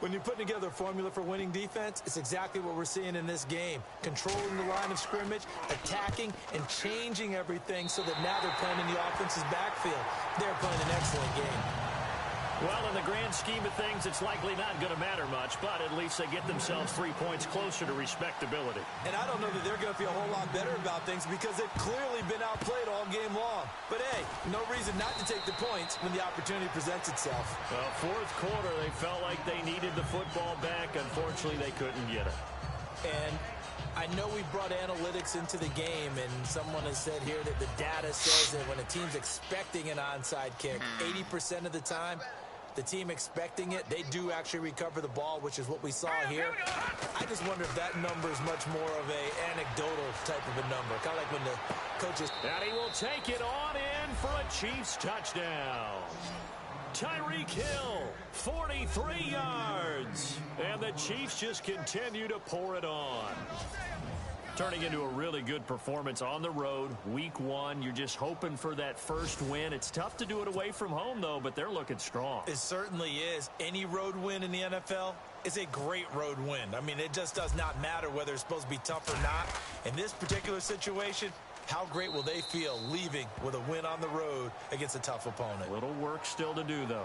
When you're putting together a formula for winning defense, it's exactly what we're seeing in this game. Controlling the line of scrimmage, attacking, and changing everything so that now they're playing in the offense's backfield. They're playing an excellent game. Well, in the grand scheme of things, it's likely not going to matter much, but at least they get themselves 3 points closer to respectability. And I don't know that they're going to feel a whole lot better about things, because they've clearly been outplayed all game long. But, hey, no reason not to take the points when the opportunity presents itself. Well, fourth quarter, they felt like they needed the football back. Unfortunately, they couldn't get it. And I know we brought analytics into the game, and someone has said here that the data says that when a team's expecting an onside kick, 80% of the time, the team expecting it, they do actually recover the ball, which is what we saw here. I just wonder if that number is much more of a anecdotal type of a number, kind of like when the coaches... And he will take it on in for a Chiefs touchdown. Tyreek Hill, 43 yards. And the Chiefs just continue to pour it on. Turning into a really good performance on the road. Week 1, you're just hoping for that first win. It's tough to do it away from home, though, but they're looking strong. It certainly is. Any road win in the NFL is a great road win. I mean, it just does not matter whether it's supposed to be tough or not. In this particular situation, how great will they feel leaving with a win on the road against a tough opponent? Little work still to do, though.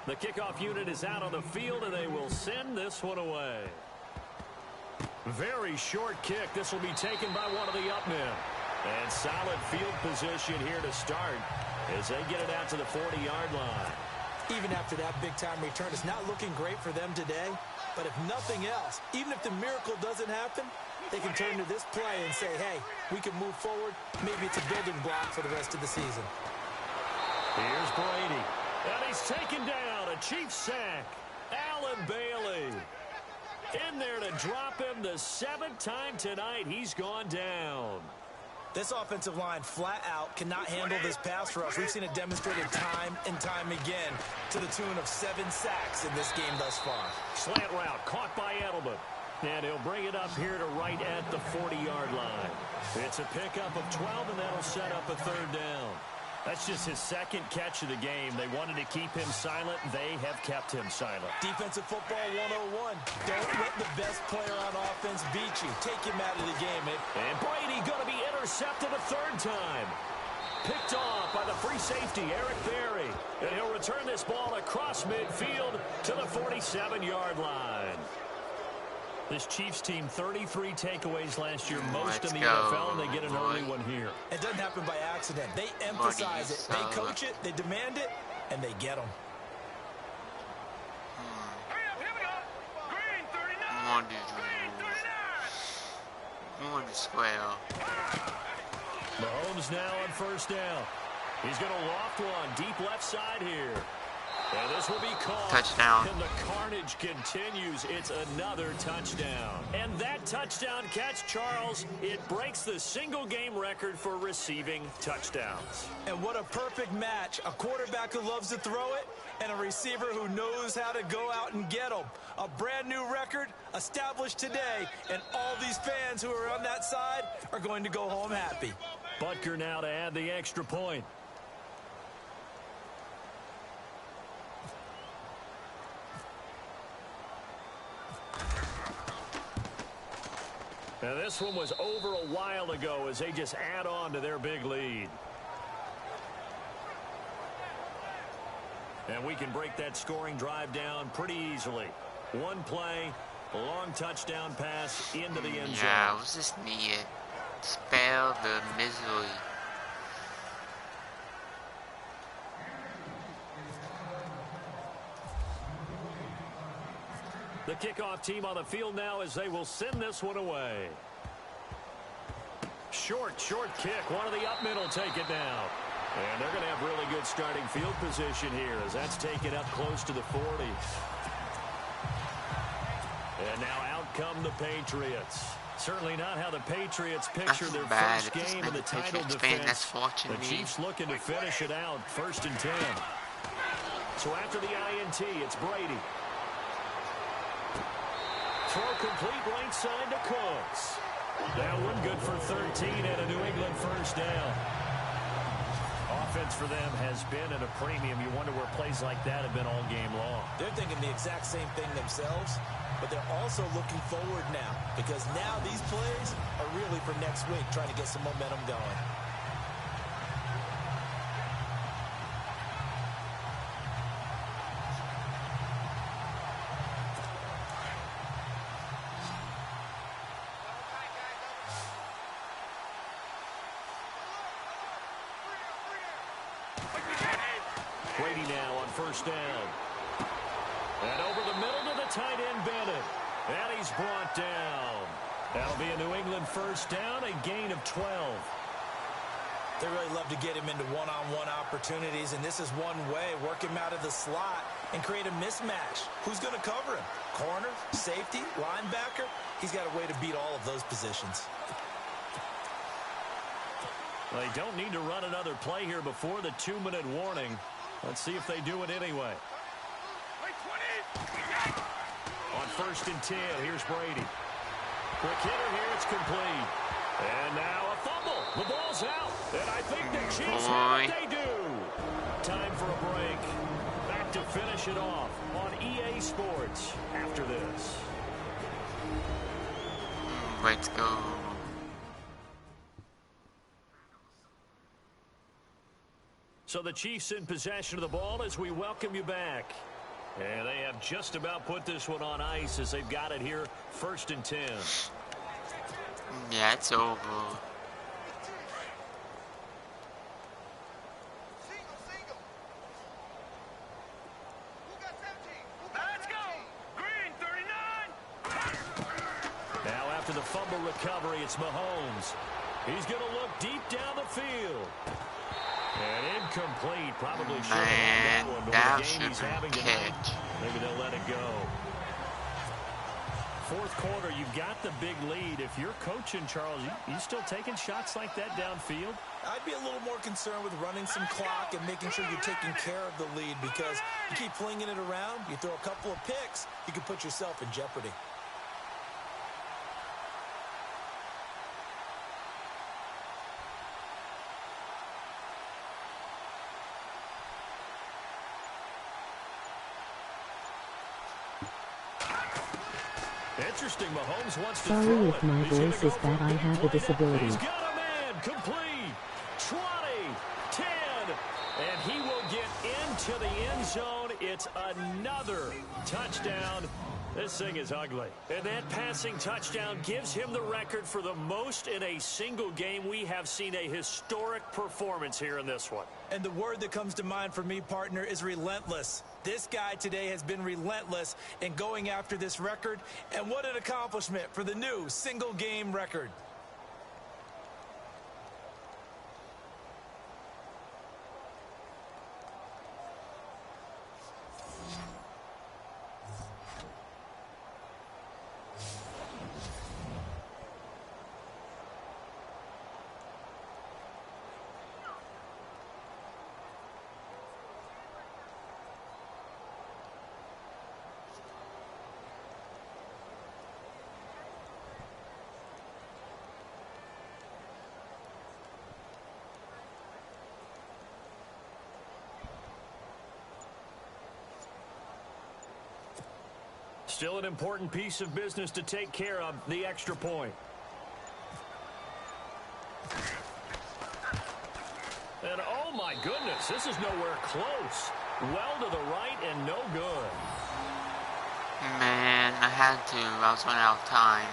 The kickoff unit is out on the field, and they will send this one away. Very short kick. This will be taken by one of the up men. And solid field position here to start as they get it out to the 40-yard line. Even after that big-time return, it's not looking great for them today. But if nothing else, even if the miracle doesn't happen, they can turn to this play and say, hey, we can move forward. Maybe it's a building block for the rest of the season. Here's Brady. And he's taken down. A Chiefs sack. Alan Bailey in there to drop him the 7th time tonight. He's gone down. This offensive line flat out cannot handle this pass rush. We've seen it demonstrated time and time again to the tune of 7 sacks in this game thus far. Slant route caught by Edelman. And he'll bring it up here to right at the 40-yard line. It's a pickup of 12, and that'll set up a 3rd down. That's just his 2nd catch of the game. They wanted to keep him silent. They have kept him silent. Defensive football 101. Don't let the best player on offense beat you. Take him out of the game. And Brady going to be intercepted a 3rd time. Picked off by the free safety, Eric Berry. And he'll return this ball across midfield to the 47-yard line. This Chiefs team, 33 takeaways last year, most in the NFL, and they get an early one here. It doesn't happen by accident. They emphasize it. They coach it, they demand it, and they get them. Come on, square. Mahomes now on 1st down. He's going to loft one deep left side here. And this will be caught. Touchdown. And the carnage continues. It's another touchdown. And that touchdown catch, Charles, it breaks the single-game record for receiving touchdowns. And what a perfect match. A quarterback who loves to throw it and a receiver who knows how to go out and get them. A brand-new record established today, and all these fans who are on that side are going to go home happy. Butker now to add the extra point. Now this one was over a while ago as they just add on to their big lead. And we can break that scoring drive down pretty easily. One play, a long touchdown pass into the end zone. Yeah, it was just needed. Spell the misery. The kickoff team on the field now as they will send this one away. Short kick. One of the up middle take it down. And they're going to have really good starting field position here as that's taken up close to the 40. And now out come the Patriots. Certainly not how the Patriots picture their first game in the title defense. The Chiefs looking to finish it out, 1st and 10. So after the INT, it's Brady. Throw complete right side to Cooks. That one good for 13 and a New England 1st down. Offense for them has been at a premium. You wonder where plays like that have been all game long. They're thinking the exact same thing themselves, but they're also looking forward now because now these plays are really for next week, trying to get some momentum going. Brady now on 1st down. And over the middle to the tight end, Bennett. And he's brought down. That'll be a New England 1st down, a gain of 12. They really love to get him into one-on-one opportunities, and this is one way. Work him out of the slot and create a mismatch. Who's going to cover him? Corner, safety, linebacker? He's got a way to beat all of those positions. Well, they don't need to run another play here before the 2-minute warning. Let's see if they do it anyway. On 1st and 10, here's Brady. Quick hitter here, it's complete. And now a fumble. The ball's out. And I think the Chiefs have it. They do. Time for a break. Back to finish it off on EA Sports after this. Let's go. So the Chiefs in possession of the ball as we welcome you back. And they have just about put this one on ice as they've got it here, 1st and 10. Yeah, it's over. Let's go! Green 39! Now after the fumble recovery, it's Mahomes. He's going to look deep down the field. And incomplete. Probably should have Man, had that one, but that with the game he's having shouldn't tonight, catch. maybe they'll let it go. Fourth quarter, you've got the big lead. If you're coaching, Charles, you still taking shots like that downfield? I'd be a little more concerned with running some clock and making sure you're taking care of the lead, because you keep flinging it around, you throw a couple of picks, you can put yourself in jeopardy. Interesting, Mahomes wants to Sorry throw if it. my He's gonna voice go is for bad, I big have a play. disability. He's got a man, complete, 20, 10, and he will get into the end zone. It's another touchdown. This thing is ugly. And that passing touchdown gives him the record for the most in a single game. We have seen a historic performance here in this one. And the word that comes to mind for me, partner, is relentless. This guy today has been relentless in going after this record, and what an accomplishment for the new single-game record. Still an important piece of business to take care of, the extra point. And oh my goodness, this is nowhere close. Well to the right and no good. Man, I had to. I was running out of time.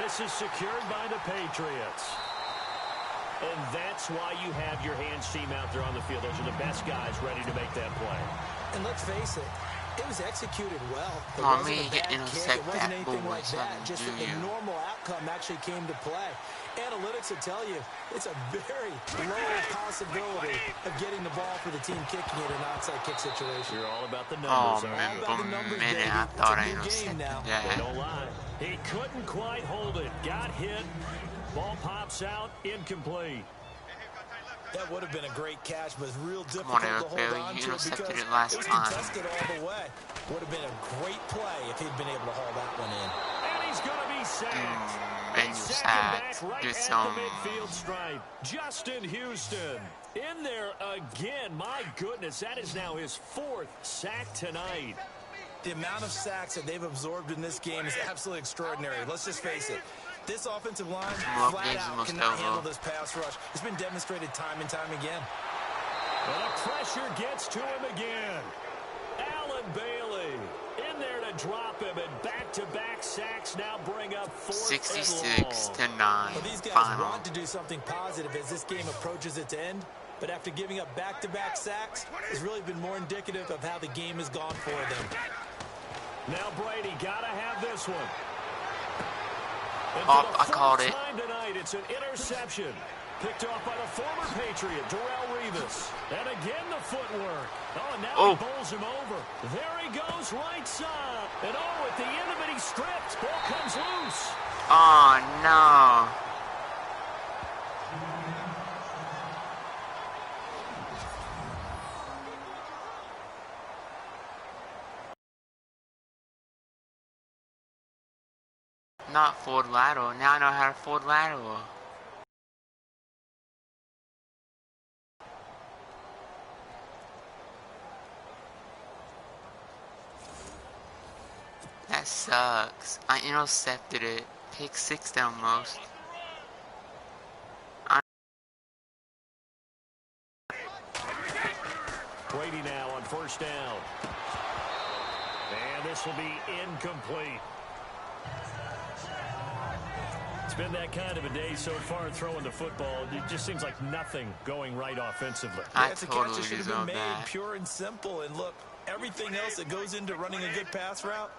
This is secured by the Patriots. And that's why you have your hands team out there on the field. Those are the best guys ready to make that play. And let's face it, it was executed well. It Oh, wasn't me a bad intercept kick. It wasn't that anything ball like or that. something, Just do that the you? normal outcome actually came to play. Analytics will tell you it's a very low possibility of getting the ball for the team kicking it in an onside kick situation. You're all about the Oh, numbers, aren't man, you? about for the a numbers, minute baby. I It's a thought I new game intercepted now. that. Don't lie. He couldn't quite hold it. Got hit. Ball pops out. Incomplete. That would have been a great catch, but it's real on, difficult to Eric hold Berry, on you to it because intercepted it last it was time. contested all the way. Would have been a great play if he'd been able to haul that one in. And he's going to be sacked. And you Sack him back sacked. right Do at some. the midfield stripe. Justin Houston in there again. My goodness, that is now his fourth sack tonight. The amount of sacks that they've absorbed in this game is absolutely extraordinary. Let's just face it. This offensive line flat out cannot handle this pass rush. It's been demonstrated time and time again. And the pressure gets to him again. Allen Bailey in there to drop him, and back-to-back sacks now bring up 66-9. Well, these guys Final. want to do something positive as this game approaches its end, but after giving up back-to-back sacks, it's really been more indicative of how the game has gone for them. Now Brady got to have this one. Oh, I called it. Tonight, it's an interception. Picked off by the former Patriot, Darrelle Revis. And again, the footwork. Oh, and now he bowls him over. There he goes, right side. And oh, at the end of it, he stripped. Ball comes loose. Oh, no. Not forward lateral. Now I know how to forward lateral. That sucks. I intercepted it. Pick 6 almost. Brady now on first down. And this will be incomplete. It's been that kind of a day so far throwing the football. It just seems like nothing going right offensively. It's a catch that should have been made pure and simple. And look, everything else that goes into running a good pass route,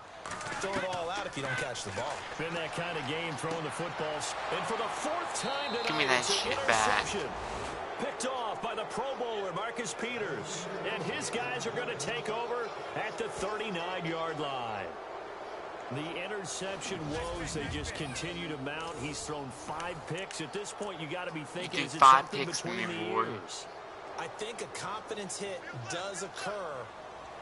throw it all out if you don't catch the ball. Been that kind of game throwing the footballs. And for the 4th time tonight, give me that shit back. Picked off by the Pro Bowler, Marcus Peters. And his guys are going to take over at the 39-yard line. The interception woes, they just continue to mount. He's thrown 5 picks. At this point, you got to be thinking, is it something between the ears? I think a confidence hit does occur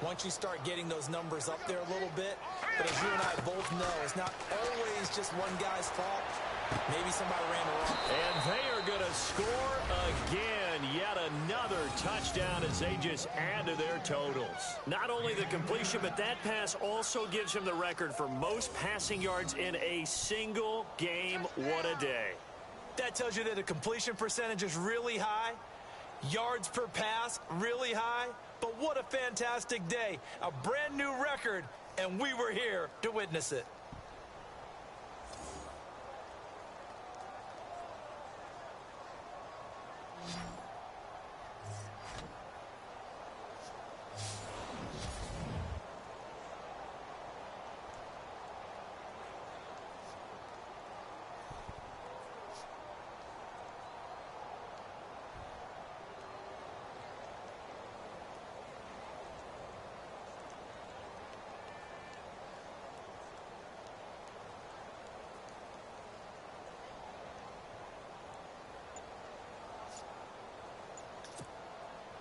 once you start getting those numbers up there a little bit. But as you and I both know, it's not always just one guy's fault. Maybe somebody ran wrong. And they are going to score again. Yet another touchdown as they just add to their totals. Not only the completion, but that pass also gives him the record for most passing yards in a single game. What a day. That tells you that the completion percentage is really high. Yards per pass, really high. But what a fantastic day. A brand new record, and we were here to witness it.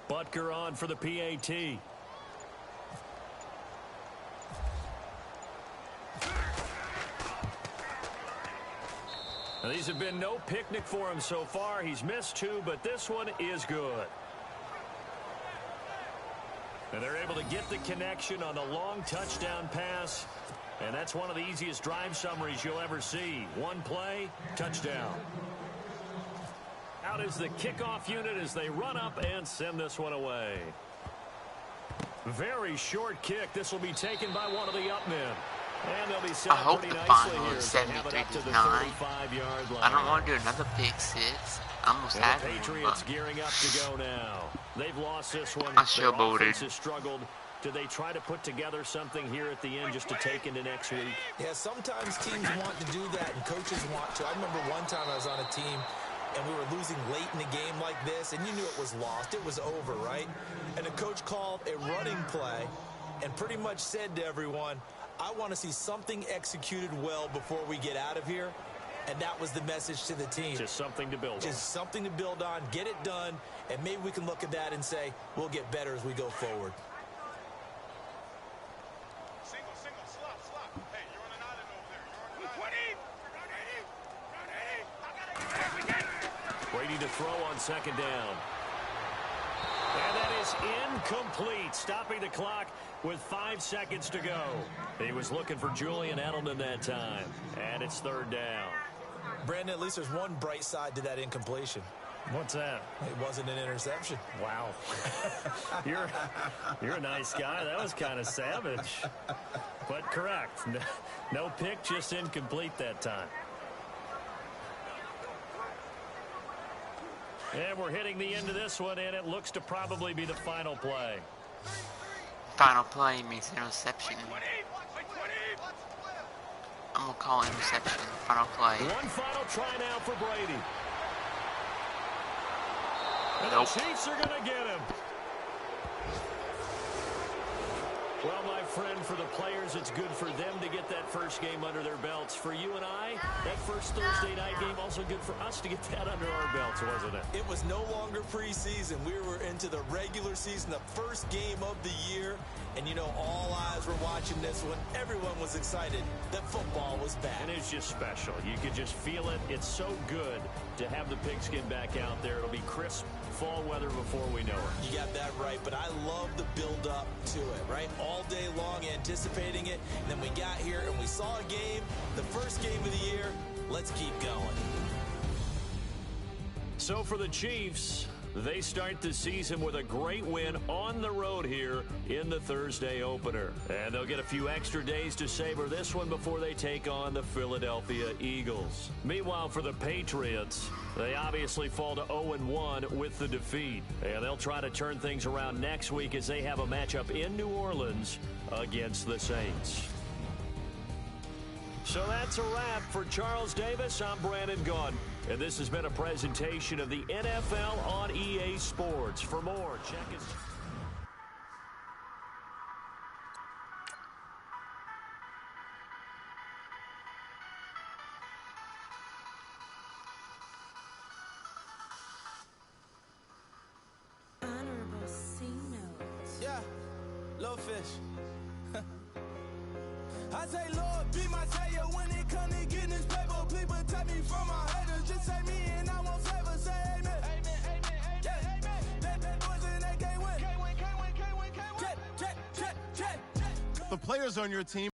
Butker on for the PAT. Now, these have been no picnic for him so far. He's missed 2, but this one is good. And they're able to get the connection on the long touchdown pass. And that's one of the easiest drive summaries you'll ever see. One play, touchdown. Out is the kickoff unit as they run up and send this one away. Very short kick. This will be taken by one of the up men. And they'll be set I hope pretty the nicely final here. is 73-9. 35-yard line. I don't want to do another pick 6. I almost had the one, Patriots but gearing up to go now. They've lost this one. I Their showboated. offense has struggled. Do they try to put together something here at the end just to take into next week? Yeah, sometimes teams want to do that and coaches want to. I remember one time I was on a team and we were losing late in the game like this, and you knew it was lost. It was over, right? And the coach called a running play and pretty much said to everyone, I want to see something executed well before we get out of here. And that was the message to the team. Just something to build on. Just something to build on, get it done, and maybe we can look at that and say, we'll get better as we go forward. Waiting to throw on second down. And that is incomplete, stopping the clock with 5 seconds to go. He was looking for Julian Edelman that time, and it's third down. Brandon, at least there's one bright side to that incompletion. What's that? It wasn't an interception. Wow. You're a nice guy. That was kind of savage. But correct. No pick, just incomplete that time. And we're hitting the end of this one, and it looks to probably be the final play. final play means interception. I'm going to call interception. Final play. One final try now for Brady. And Nope. the Chiefs are going to get him. Well, my friend, for the players, it's good for them to get that first game under their belts. For you and I, that first Thursday night game, also good for us to get that under our belts, wasn't it? It was no longer preseason. We were into the regular season, the first game of the year. And, you know, all eyes were watching this one. Everyone was excited that football was back. And it's just special. You could just feel it. It's so good to have the pigskin back out there. It'll be crisp fall weather before we know it. You got that right, but I love the build-up to it, right? All day long anticipating it, and then we got here and we saw a game, the first game of the year. Let's keep going. So for the Chiefs, They start the season with a great win on the road here in the Thursday opener. And they'll get a few extra days to savor this one before they take on the Philadelphia Eagles. Meanwhile, for the Patriots, they obviously fall to 0-1 with the defeat. And they'll try to turn things around next week as they have a matchup in New Orleans against the Saints. So that's a wrap. For Charles Davis, I'm Brandon Gaudin. And this has been a presentation of the NFL on EA Sports. For more, check it. Honorable C notes. Yeah, little fish. I say, Lord, be my savior when it comes to getting this paper. People take me from my haters. Just say me and I won't favor. Say amen. Amen, amen, amen, yeah. Amen. That boys and they can't win. Can't win, can't win, can't win, can't win. Check. The players on your team